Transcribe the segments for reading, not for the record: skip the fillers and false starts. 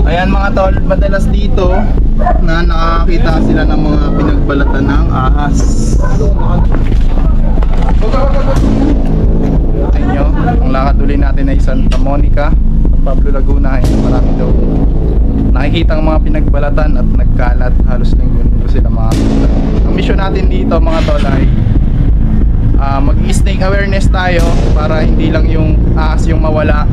Ayan mga tol, madalas dito na nakakita sila ng mga pinagbalatan ng ahas. Inyo, ang lakad uli natin ay Santa Monica, Pablo Laguna. Ayan, marami daw nakikita ang mga pinagbalatan at nagkalat. Halos linggo-linggo sila makakita. Ang mission natin dito mga tol ay mag-snake awareness tayo para hindi lang yung ahas yung mawala,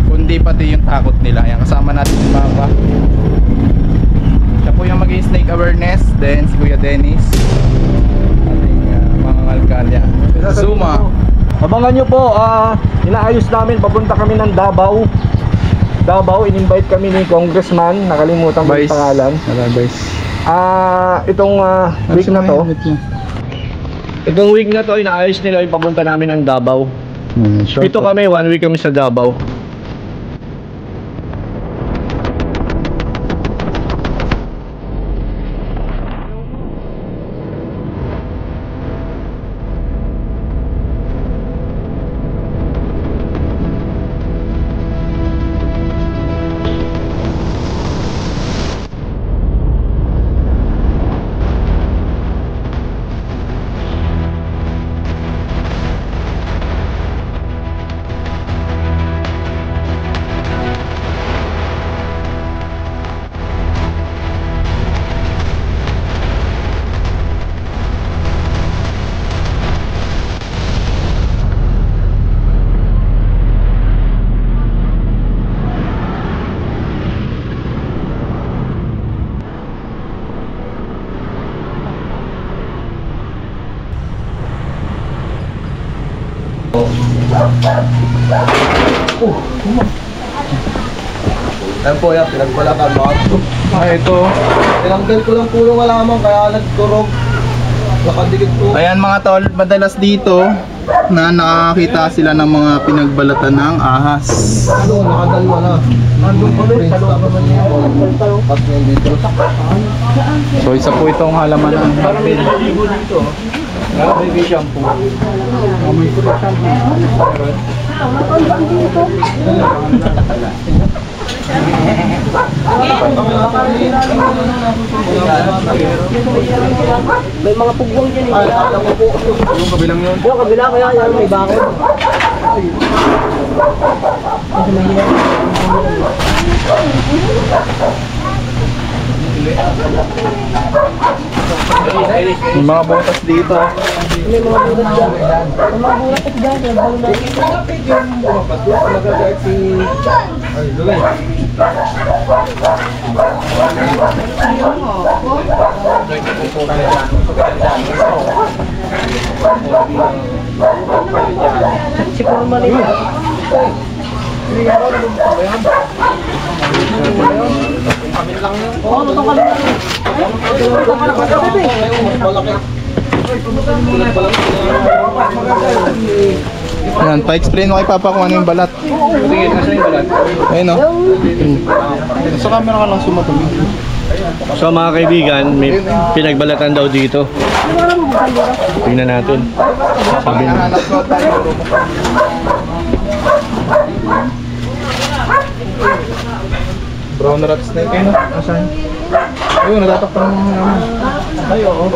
kundi pati yung takot nila. Ayan, kasama natin si Papa. Siya po yung mag-snake awareness. Then si Kuya Dennis, ating mga alkalya. Zuma. Abangan nyo po, inaayos namin, papunta kami ng Davao. In-invite kami ni Congressman, nakalimutan ko yung pangalan. Itong week na to, inaayos nila yung papunta namin ng Davao. Ito kami, 1 week kami sa Davao. Ayan po yan, pinagbalatan mo. Ito. Tinanggal ko lang po yung alaman kaya nagturog. Nakadikit po. Ayan mga tol, madalas dito na nakakita sila ng mga pinagbalatan ng ahas. Nakadalwa na. Nandun pa rin, sa loob naman niya. Pas niya dito. So isa po itong halamanan. Parang may naligo dito. Baby shampoo. May kulay shampoo. May mga pugwang dyan eh. Yung kabilang yun. Yung kabila kaya yan may bakit. May mga butas dito. May mga bulat dyan. May mga bulat dyan. May mga bulat dyan. Si Purman ito. Oo, lutong ka lang. Lutong ka lang. Ayan, pa-explain mo kay Papa kung ano yung balat. Tingin, nasa yung balat? Ayun o. Sa camera ka lang sumatumi. So mga kaibigan, may pinagbalatan daw dito. Tingnan natin. Sabi na. Brown rat snake kayo no? Asan? Ayun, natatakpan mo naman. Ay, oo.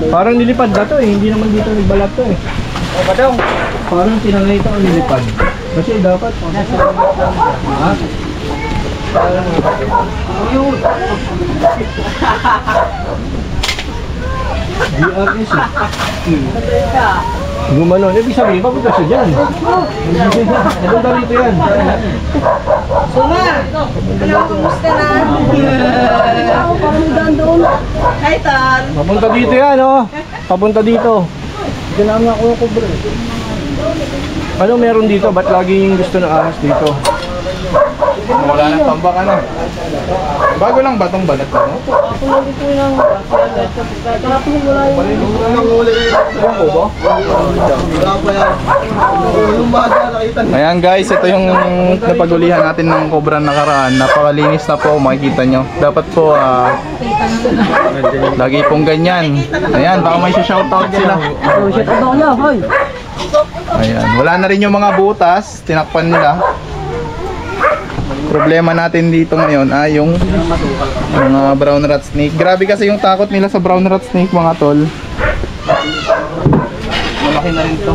Parang nilipad na to eh, hindi naman dito nagbalat to eh. O ba daw? Parang tinangay ito ang nilipad. Kasi dapat ha? DRS eh. Gumanon, ibig sabihin, papunta siya dyan. Papunta rito yan. Suma! Hello, kumusta na? Parang doon. Hi, Tal! Papunta dito yan, oh. Papunta dito. Ginama ako yung kubre. Ano meron dito? Ba't laging gusto ng ahas dito? Wala nang tambak ano. Bago lang ba itong balat mo? Ayan guys, ito yung napagulihan natin ng cobra nakaraan. Napakalinis na po, makikita nyo. Dapat po lagi pong ganyan. Ayan, baka may shoutout sila. Ayan, wala na rin yung mga butas, tinakpan nila. problema natin dito ngayon ay yung mga brown rat snake. Grabe kasi yung takot nila sa brown rat snake mga tol. Malaki na rin to.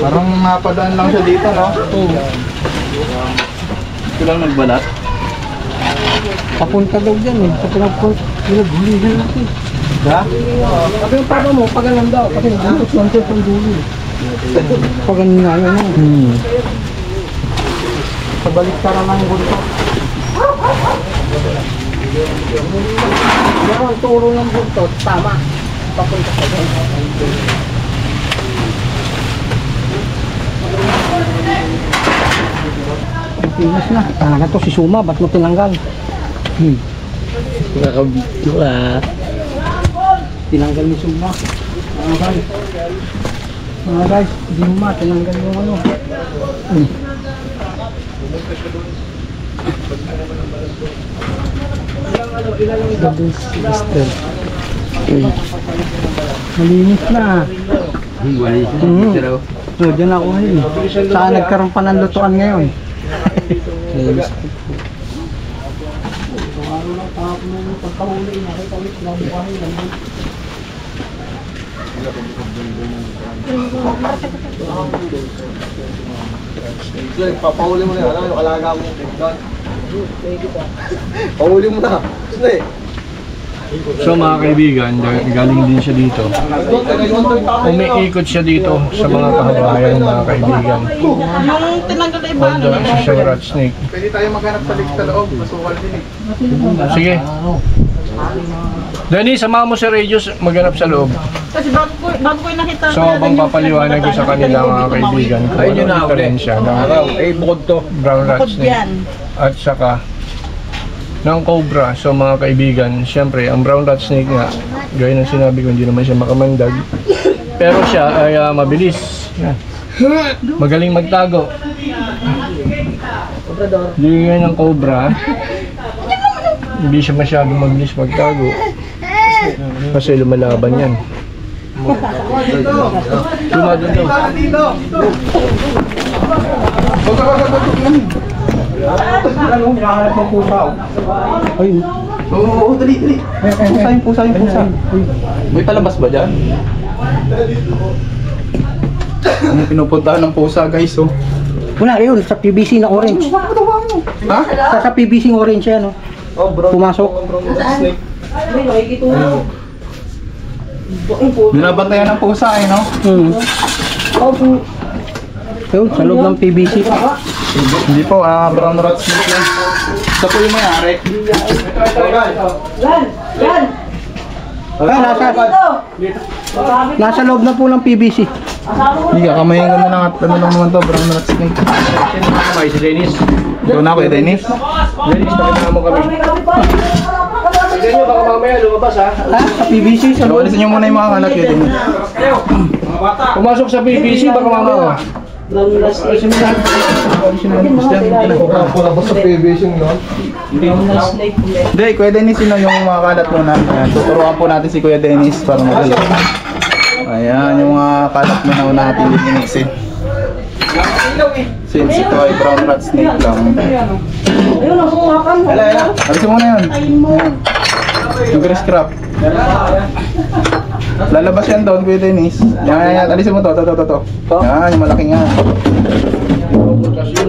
Parang napadaan lang siya dito, no? Ito lang nagbalat. Papunta daw dyan eh. Sa pinaghulihan natin. Ha? Sabi yung papa mo, pagalan daw. Kasi nagbutos lang siya sa dulo. Pagalan nga yun eh. Sa balik ka naman yung bulto. Yan ang turo ng bulto. Tama. Papunta sa dyan. Pinas na. Talaga to si Suma. Ba't mo tinanggal? Nakabito ah. Tinanggal ni Suma. Mga guys, Suma, tinanggal yung ano. Malinis na. So, dyan ako ngayon. Saka nagkaroon pa ng lutuan ngayon. Papahuli mo na yun. Alam mo yung alaga mo. Pahuli mo na. So mga kaibigan, galing din siya dito. Umiikot siya dito sa mga kahabayan mga kaibigan. Yung tinanggal na iba, Although isa siyang rat snake. Pwede tayo maghanap sa loob. Masukal din eh. Sige. Danny, samahan mo si Regius maghanap sa loob. Kasi bago ko yung nakita. So habang papaliwanag ko sa kanila mga kaibigan kung ano ang diferensya ng bukod to. brown rat Bukod snake yan. at saka ng cobra. So mga kaibigan, syempre ang brown rat snake nga, gaya ng sinabi ko, hindi naman siya makamandag. Pero siya ay mabilis. Yan. Magaling magtago. Hindi gaya ng cobra, hindi siya masyadong mabilis magtago. Kasi lumalaban yan. Lumadon daw. Ayun. Oo, dali. Pusa. May palabas ba dyan? Ano pinupuntahan ng pusa guys, oh. Wala, yun, sa PVC na orange. Ha? Sa PVC orange yan, oh. Pumasok. Binabantayan ng pusa eh, no? Yun, sa loob ng PVC. Hindi po, brown rat snake yan. Ito po yung mayari. Nasa loob na po ng PVC. Hindi ka, kamayin ka na lang at ano lang naman to, brown rat snake. Okay, si Dennis. Ikaw na kuya Dennis. Dennis, pakita mo kami. Tignan nyo, baka mamaya lumabas ha. Sa PVC, sa So, loob. alisin nyo muna yung mga kalat kuya Dennis. Pumasok sa PVC, baka mamaya. Alisin mo lahat. Alisin na yung dyan. Wala ba sa PVC nun? Hindi, kuya Dennis, yun yung mga kalat muna. Ayan, tuturuan po natin si kuya Dennis para madali. Ayan, yung mga kalat muna natin linisin. Since ito ay brown rat snake lang. Ayun, ang sumakan mo. Alisin mo na yun. Yung grease crab. Lalabas yan doon, kuya Dennis. Yan. Alisin mo to. Yan, yung malaki nga. Kasi yun,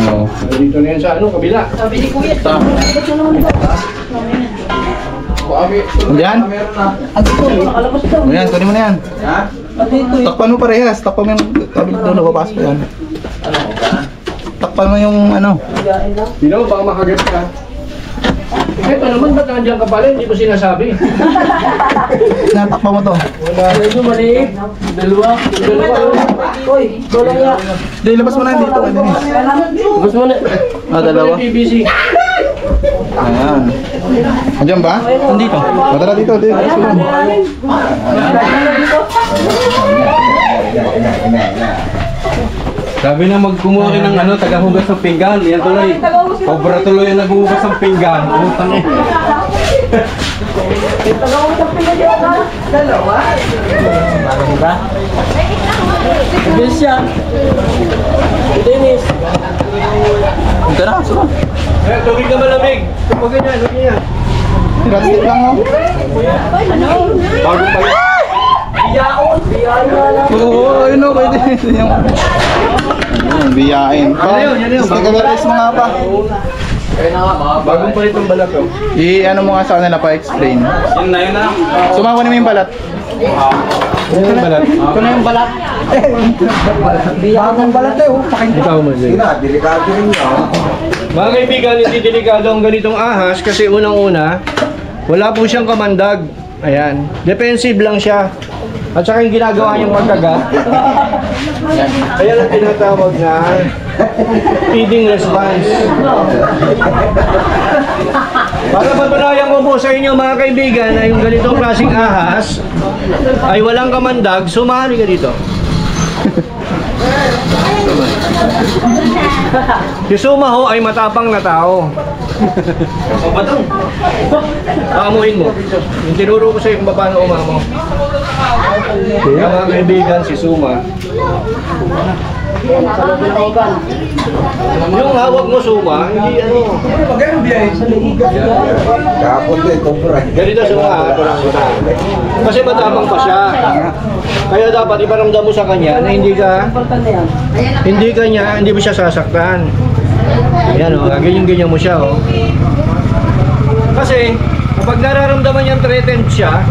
Oo. dito na yan sa ano, kabila. Sabi ni Kuya. Yan. Nakalabas daw. Ayan, kunin mo na yan. Takpan mo parehas. Takpan mo yung tabi doon, napapasok yan. Takpan Takpan mo yung ano. Hindi naman, baka makagat ka. Ito naman, ba't nandiyan ka pala? Hindi mo sinasabi. Natakpan mo to. Wala. Ito maliit. Dalawa. Uy, tulong niya. Hindi, labas mo na dito. Gusto mo na. Dalawa. PVC. Ayan. Andiyan ba? Nandito. Matara dito. Dito. Sabi na magkumuha ng ano, tagahugas ng pinggan. Yan tuloy. Cobra tuloy yung naghuhugas ng pinggan. Utang eh. Bilis siya. Dennis. Tara, suba. Eh, tubig na malamig. Huwag ganyan, huwag ganyan. Plastic lang oh. Bagong pala. Oo, yun o, pwede. Biyain. Yan yun, yan yun. Nag-agaress mo nga pa. Bagong pala itong balat ko. I-ano mo nga sa kanila pa explain. Yun na. Sumako mo yung balat. Ano yung balat? Ito na yung balat. Biyak ng balat eh. Ikaw mo, Jay. Delikado rin yun. Mga kaibigan, hindi delikado ang ganitong ahas kasi unang-una, wala po siyang kamandag. Ayan. Defensive lang siya. At saka yung ginagawa niyang pagkagat. Kaya lang tinatawag na feeding response. Para patunayan ko po sa inyo mga kaibigan na yung ganitong klaseng ahas ay walang kamandag, sumali ka dito. Si Suma ho ay matapang na tao. Amuin mo. Yung tinuro ko sa iyo kung paano umamo. Kaya mga kaibigan, si Suma. Yung hawak mo, Suma, hindi ano. Kapon to eh, cobra. Ganito Suma, ito lang kita. Kasi matapang pa siya. Kaya dapat iparamdam mo sa kanya na hindi mo siya sasaktan. Ayan o, ganyan-ganyan mo siya o. Kasi, kapag nararamdaman niyang threatened siya,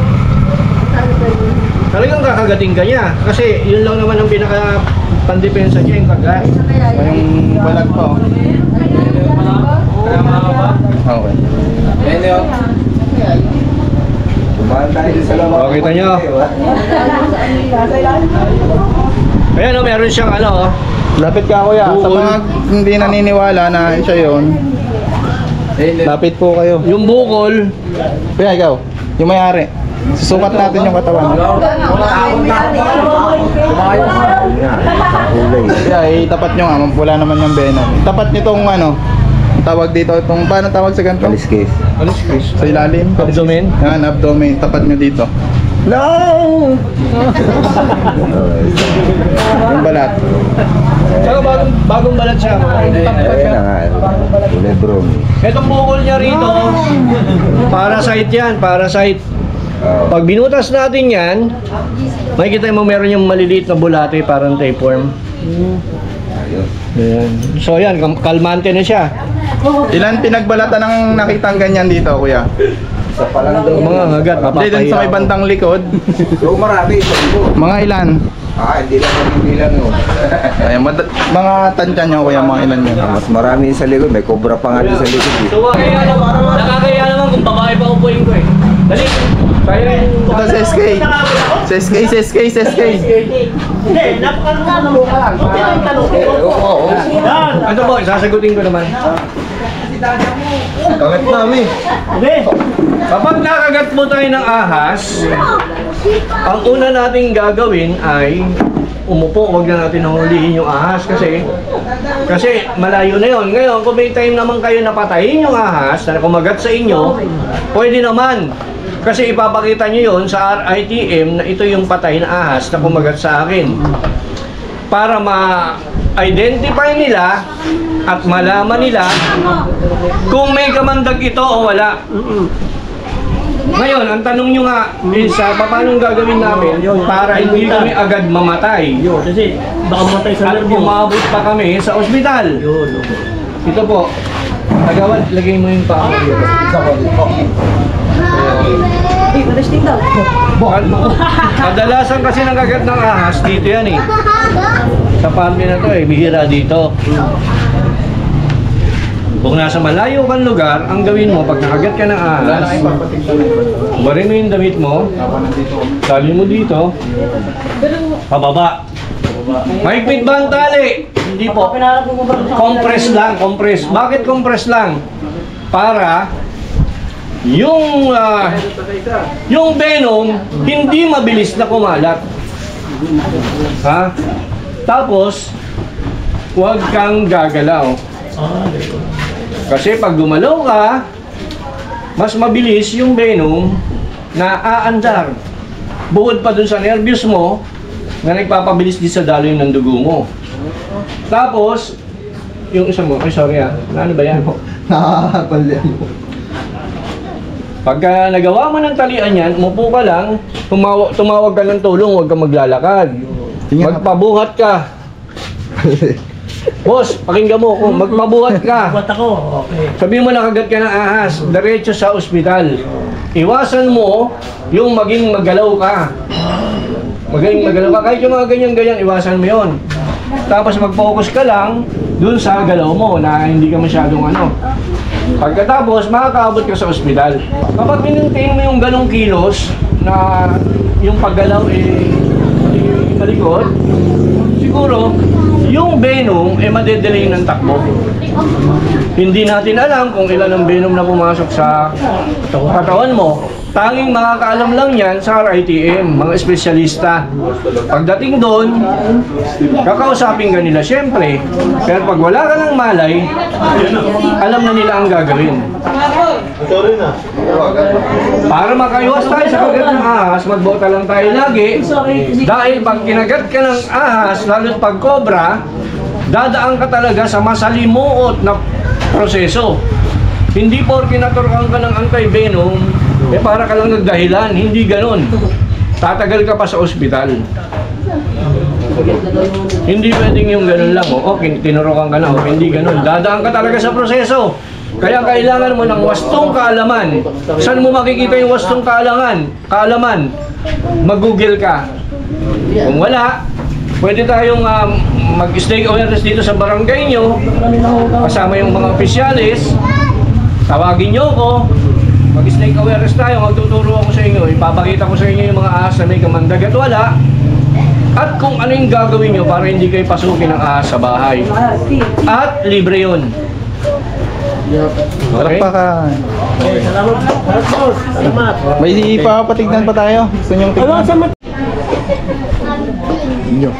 talagang kakagating ka niya. Kasi, yun lang naman ang pinaka-pandepensa niya, yung kagat. Yung balat pa oh. Okay. Yan yun. Tumahan tayo sa labas. O, kita nyo. Ayan o, meron siyang ano o. Lapit ka kuya. Sa mga hindi naniniwala na siya yun, lapit po kayo. Yung bukol, Kuya, ikaw, yung may-ari. Susukat natin yung katawan. Kaya itapat nyo nga, wala naman yung venom. Itapat nyo tong ano, tawag dito, itong, paano tawag sa ganito? Aliskis. Sa ilalim. abdomen. Yan, abdomen. Tapat nyo dito. No! Yung balat. Saka bagong balat siya. Ayun na nga. Kulay brown. Itong bukol niya rito, parasite yan, parasite. Pag binutas natin yan, makikita mo meron yung maliliit na bulate, parang tapeworm. Ayan. So yan, kalmante na siya. Ilan pinagbalatan ng nakitang ganyan dito, kuya? Isa pa lang daw. Mga ngagat, Hindi, dun sa may bandang likod. So marami. Mga ilan? Hindi lang mabibilang yun. Ayan, mga tansya nyo, kuya, mga ilan yun. Mas marami sa likod. May cobra pa nga din sa likod. eh. So nakakaya naman kung babae pa upuin ko eh. Dali, tayo yung... Ito sa SK. Sa SK, sa SK, sa SK. Hindi, napakalaman mo ka lang. Okay lang yung tanong ko. Oo. Ano po, sasagutin ko naman. Kangit namin. Kapag nakagat mo tayo ng ahas, ang una nating gagawin ay umupo, huwag na natin hulihin yung ahas kasi malayo na yon. Ngayon, kung may time naman kayo na patayin yung ahas na kumagat sa inyo, pwede naman. Kasi ipapakita nyo yon sa RITM na ito yung patay na ahas na kumagat sa akin. Para ma-identify nila at malaman nila kung may kamandag ito o wala. Ngayon, ang tanong nyo nga is paano gagawin namin para hindi kami agad mamatay. Kasi baka matay sa At umabot pa kami sa ospital. Ito po. Tagawad, lagay mo yung paa mo dito. Hey, malasting daw. Kadalasan kasi nagagat ng ahas, dito yan eh. Sa family na to eh, bihira dito. Kung nasa malayo kang lugar, ang gawin mo, pag nakagat ka ng Wala na ahas, kayong papatignan. barin mo yung damit mo, Ako nandito. tali mo dito, pababa. Mahigpit ba ang tali? Hindi po. Compress lang, compress. Bakit compress lang? Para yung venom hindi mabilis na kumalat. Ha? Tapos huwag kang gagalaw. Kasi pag gumalaw ka, mas mabilis yung venom na aandar. Bukod pa dun sa nervyos mo na nagpapabilis din sa daloy ng dugo mo. Tapos, yung isa mo, ay sorry ano ba yan? Nakakapalyan mo. Pagka nagawa mo ng talian yan, umupo ka lang, tumawag ka ng tulong, huwag kang maglalakad. Magpabuhat ka. Boss, pakinggan mo kung magpabuhat ka. Ba't ako? Okay. Sabihin mo nakagat ka ng ahas, diretso sa ospital. Iwasan mo yung maging magalaw ka. Magaling magalaw ka. Kahit yung mga ganyan-ganyan, iwasan mo yon. Tapos mag-focus ka lang dun sa galaw mo na hindi ka masyadong ano. Pagkatapos, makakaabot ka sa ospital. Kapag minuntain mo yung ganong kilos na yung paggalaw malikot, siguro yung venom madedelay ng takbo. Hindi natin alam kung ilan ang venom na pumasok sa katawan mo. Tanging makakaalam lang yan sa RITM, mga espesyalista. Pagdating doon, kakausapin ka nila siyempre. Pero pag wala ka ng malay, alam na nila ang gagawin. Para makaiwas tayo sa kagat ng ahas, magbota lang tayo lagi. Dahil pag kinagat ka ng ahas, lalo't pag cobra, dadaan ka talaga sa masalimuot na proseso. Hindi porke naturuan ka ng anti-venom, para ka lang nagdahilan. Hindi ganon. Tatagal ka pa sa ospital. Hindi pwedeng yung ganon lang. Okay, tinurukan ka na. Okay, hindi ganon. Dadaan ka talaga sa proseso. Kaya kailangan mo ng wastong kaalaman. Saan mo makikita yung wastong kaalaman? Mag-google ka. Kung wala, pwede tayong mag-stake awareness dito sa barangay nyo. Kasama yung mga opisyalis. Tawagin nyo ko. Mag-snake awareness tayo, magtuturo ako sa inyo, ipapakita ko sa inyo yung mga ahas na may kamandag at wala, at kung ano yung gagawin nyo para hindi kayo pasukin ng ahas sa bahay. At libre yun. Palakpakan. Salamat. May ipapatignan pa tayo. Gusto niyong tignan? Inyo.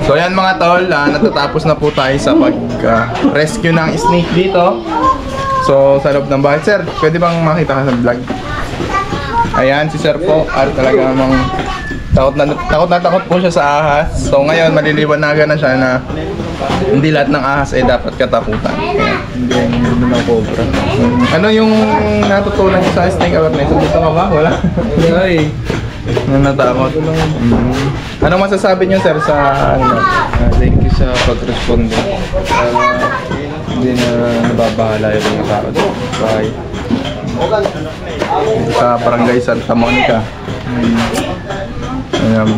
So yan mga tol, natatapos na po tayo sa pag-rescue ng snake dito. So sa loob ng bahay. Sir, pwede bang makita ka sa vlog? Ayan, si Sir po. At talaga namang takot po siya sa ahas. So ngayon, maliliwanagan na siya na hindi lahat ng ahas ay dapat katakutan. Hindi na cobra. Ano yung natutunan niyo sa snake awareness? Dito ka ba? Wala? Ay. Natakot. Anong masasabi niyo, sir, sa ano? Thank you sa pag-responde. Hindi na nababahala yung mga tao doon. Bye. Sa Barangay Santa Monica. Ayan.